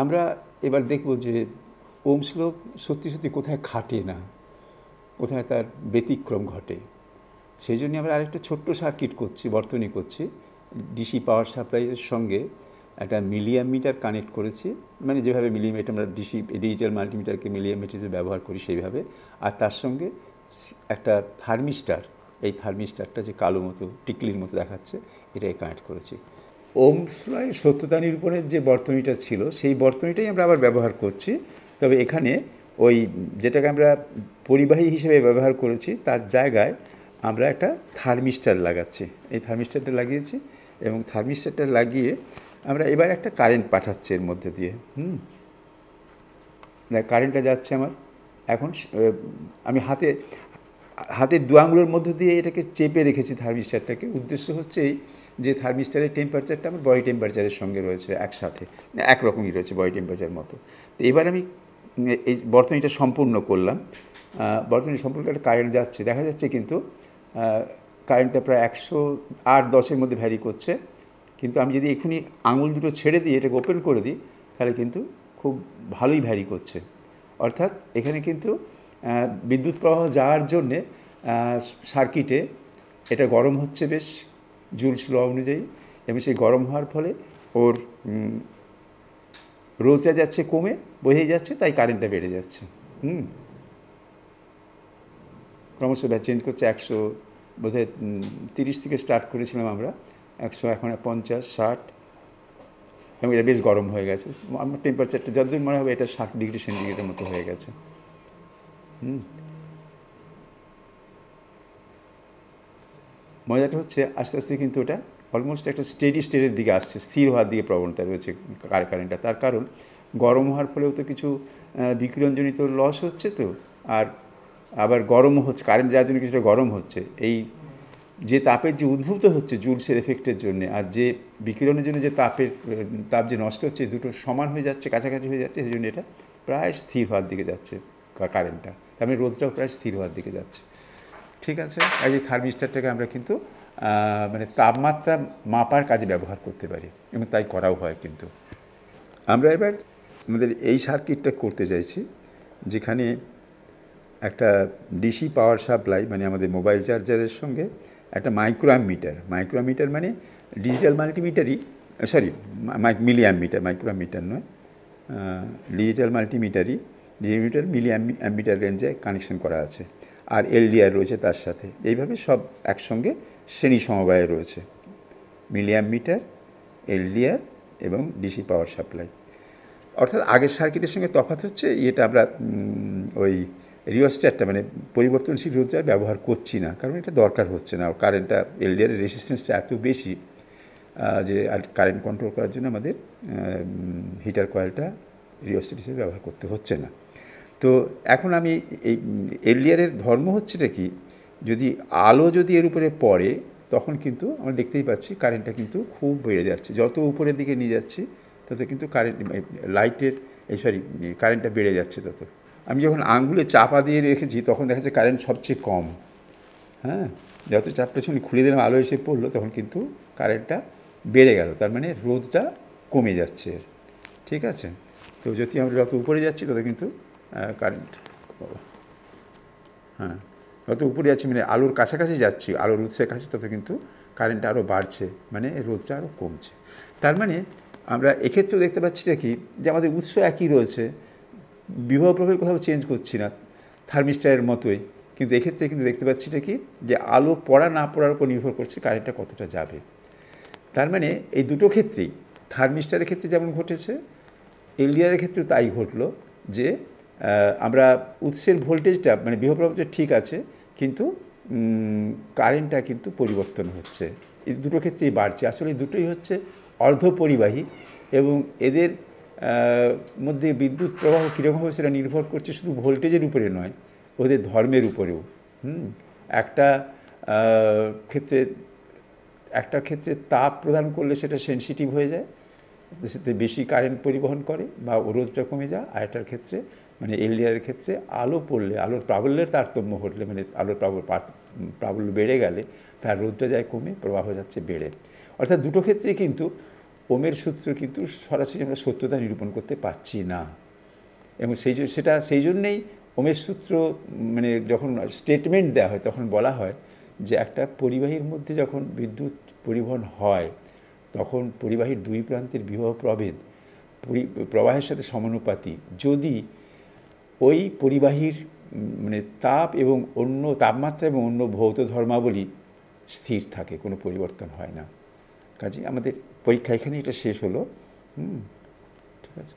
আমরা এবার দেখব যে ওমস ল সত্যি সত্যি কোথায় খাটে না, কোথায় তার ব্যতিক্রম ঘটে। সেই জন্য আমরা আরেকটা ছোট্ট সার্কিট করছি, বর্তনী করছি, ডিসি পাওয়ার সাপ্লাইয়ের সঙ্গে একটা মিলিয়াম মিটার কানেক্ট করেছি, মানে যেভাবে মিলিমিটার আমরা ডিজিটাল মাল্টিমিটারকে মিলিয়াম মিটারে ব্যবহার করি সেইভাবে। আর তার সঙ্গে একটা থার্মিস্টার, এই থার্মিস্টারটা যে কালো মতো টিকলির মতো দেখাচ্ছে, এটাই কানেক্ট করেছি। ওমস লয়ের সত্যতা নিরূপণের যে বর্তনীটা ছিল সেই বর্তনীটাই আমরা আবার ব্যবহার করছি, তবে এখানে ওই যেটাকে আমরা পরিবাহী হিসেবে ব্যবহার করেছি তার জায়গায় আমরা একটা থার্মিস্টার লাগাচ্ছি। এই থার্মিস্টারটা লাগিয়েছি এবং থার্মিস্টারটা লাগিয়ে আমরা এবার একটা কারেন্ট পাঠাচ্ছি এর মধ্যে দিয়ে। কারেন্টটা যাচ্ছে আমার এখন। আমি হাতের দু আঙুলের মধ্য দিয়ে এটাকে চেপে রেখেছি থার্মিস্টারটাকে। উদ্দেশ্য হচ্ছে এই যে থার্মিস্টারের টেম্পারেচারটা আমার বডি টেম্পারেচারের সঙ্গে রয়েছে একসাথে, একরকমই রয়েছে বডি টেম্পারেচার মতো। তো এবার আমি এই বর্তনীটা সম্পূর্ণ করলাম। বর্তনী সম্পূর্ণ একটা কারেন্ট যাচ্ছে, দেখা যাচ্ছে কিন্তু কারেন্টটা প্রায় 108-10-এর মধ্যে ভ্যারি করছে। কিন্তু আমি যদি এক্ষুনি আঙুল দুটো ছেড়ে দিই, এটাকে ওপেন করে দিই, তাহলে কিন্তু খুব ভালোই ভ্যারি করছে। অর্থাৎ এখানে কিন্তু বিদ্যুৎ প্রবাহ যাওয়ার জন্যে সার্কিটে এটা গরম হচ্ছে বেশ জুলস ল অনুযায়ী, এবং সেই গরম হওয়ার ফলে ওর রোধটা যাচ্ছে কমে, বোঝাই যাচ্ছে, তাই কারেন্টটা বেড়ে যাচ্ছে। ক্রমশ চেঞ্জ করছে। 100 বোধহয় 30 থেকে স্টার্ট করেছিলাম আমরা, 100 এখন 50, 60, এবং এটা বেশ গরম হয়ে গেছে। আমার টেম্পারেচারটা যতদিন মনে হবে এটা 60 ডিগ্রি সেন্টিগ্রেডের মতো হয়ে গেছে। মজাটা হচ্ছে আস্তে আস্তে কিন্তু ওটা অলমোস্ট একটা স্টেডি স্টেটের দিকে আসছে, স্থির হওয়ার দিকে প্রবণতা রয়েছে কারেন্টটা। তার কারণ গরম হওয়ার ফলেও তো কিছু বিকিরণজনিত লস হচ্ছে, তো আর আবার গরমও হচ্ছে, কারেন্ট যাওয়ার জন্য কিছুটা গরম হচ্ছে। এই যে তাপের যে উদ্ভূত হচ্ছে জুলসের এফেক্টের জন্য, আর যে বিকিরণের জন্য যে তাপ যে নষ্ট হচ্ছে, দুটো সমান হয়ে যাচ্ছে, কাছাকাছি হয়ে যাচ্ছে, সেই জন্য এটা প্রায় স্থির হওয়ার দিকে যাচ্ছে কারেন্টটা। তার মানে রোদটাও প্রায় স্থির হওয়ার দিকে যাচ্ছে। ঠিক আছে, এই যে থার্মিস্টারটাকে আমরা কিন্তু মানে তাপমাত্রা মাপার কাজে ব্যবহার করতে পারি, এবং তাই করাও হয়। কিন্তু আমরা এবার আমাদের এই সার্কিটটা করতে চাইছি, যেখানে একটা ডিসি পাওয়ার সাপ্লাই, মানে আমাদের মোবাইল চার্জারের সঙ্গে একটা মাইক্রোমিটার মানে ডিজিটাল মাল্টিমিটারই, সরি মিলিয়াম মাইক্রোমিটার নয়, ডিজিটাল মিলিয়ামিটার রেঞ্জে কানেকশন করা আছে। আর এলডিআর রয়েছে তার সাথে। এইভাবে সব একসঙ্গে শ্রেণী সমবায়ে রয়েছে, মিলিয়ামিটার, এলডিআর এবং ডিসি পাওয়ার সাপ্লাই। অর্থাৎ আগের সার্কিটের সঙ্গে তফাৎ হচ্ছে এটা আমরা ওই রিওস্ট্যাটটা মানে পরিবর্তনশীল রোধটা ব্যবহার করছি না, কারণ এটা দরকার হচ্ছে না। কারেন্টটা এলডিআরের রেসিস্ট্যান্সটা এত বেশি যে আর কারেন্ট কন্ট্রোল করার জন্য আমাদের হিটার কয়েলটা রিওস্ট্যাট হিসেবে ব্যবহার করতে হচ্ছে না। তো এখন আমি এই এলডিআরের ধর্ম হচ্ছেটা কি, যদি আলো যদি এর উপরে পড়ে তখন কিন্তু আমরা দেখতেই পাচ্ছি কারেন্টটা কিন্তু খুব বেড়ে যাচ্ছে। যত উপরের দিকে নিয়ে যাচ্ছি তত কিন্তু কারেন্টটা বেড়ে যাচ্ছে তত। আমি যখন আঙ্গুলে চাপা দিয়ে রেখেছি তখন দেখা যাচ্ছে কারেন্ট সবচেয়ে কম। হ্যাঁ, যত চাপটা যখন খুলে দিলাম আলো এসে পড়লো তখন কিন্তু কারেন্টটা বেড়ে গেল, তার মানে রোধটা কমে যাচ্ছে। ঠিক আছে, তো যদি আমরা যত উপরে যাচ্ছি তত কিন্তু কারেন্ট যত উপরে যাচ্ছি মানে আলোর কাছাকাছি যাচ্ছি, আলোর উৎসের কাছে, তত কিন্তু কারেন্টটা আরও বাড়ছে, মানে রোধটা আরও কমছে। তার মানে আমরা এক্ষেত্রেও দেখতে পাচ্ছি কি, যে আমাদের উৎস একই রয়েছে, বিভব প্রবাহ কোথাও চেঞ্জ করছি না, থার্মিস্টারের মতোই। কিন্তু এক্ষেত্রে কিন্তু দেখতে পাচ্ছি কি, যে আলো পড়া না পড়ার উপর নির্ভর করছে কারেন্টটা কতটা যাবে। তার মানে এই দুটো ক্ষেত্রেই, থার্মিস্টারের ক্ষেত্রে যেমন ঘটেছে, এলডিআরের ক্ষেত্রেও তাই ঘটলো, যে আমরা উৎসের ভোল্টেজটা মানে বিভব প্রবাহটা ঠিক আছে, কিন্তু কারেন্টটা কিন্তু পরিবর্তন হচ্ছে। এই দুটো ক্ষেত্রেই বাড়ছে। আসলে দুটোই হচ্ছে অর্ধপরিবাহী, এবং এদের মধ্যে বিদ্যুৎ প্রবাহ কীরকম হবে সেটা নির্ভর করছে শুধু ভোল্টেজের উপরে নয়, ওদের ধর্মের উপরেও। একটা ক্ষেত্রে তাপ প্রদান করলে সেটা সেনসিটিভ হয়ে যায়, সেটা বেশি কারেন্ট পরিবহন করে বা রোধটা কমে যায়। আর একটার ক্ষেত্রে মানে এলডিআরের ক্ষেত্রে আলো পড়লে, আলোর প্রাবল্যের তারতম্য ঘটলে, মানে আলোর প্রাবল্য বেড়ে গেলে তার রোধটা যায় কমে, প্রবাহ যাচ্ছে বেড়ে। অর্থাৎ দুটো ক্ষেত্রেই কিন্তু ওমের সূত্র কিন্তু সরাসরি আমরা সত্যতা নিরূপণ করতে পারছি না, এবং সেই জন্যেই ওমের সূত্র মানে যখন স্টেটমেন্ট দেওয়া হয় তখন বলা হয় যে একটা পরিবাহীর মধ্যে যখন বিদ্যুৎ পরিবহন হয় তখন পরিবাহীর দুই প্রান্তের বিভব প্রভেদ প্রবাহের সাথে সমানুপাতি যদি ওই পরিবাহীর মানে তাপ এবং অন্য তাপমাত্রা এবং অন্য ভৌত ধর্মাবলী স্থির থাকে, কোনো পরিবর্তন হয় না। কাজে আমাদের পরীক্ষা এখানে এটা শেষ হলো। ঠিক আছে।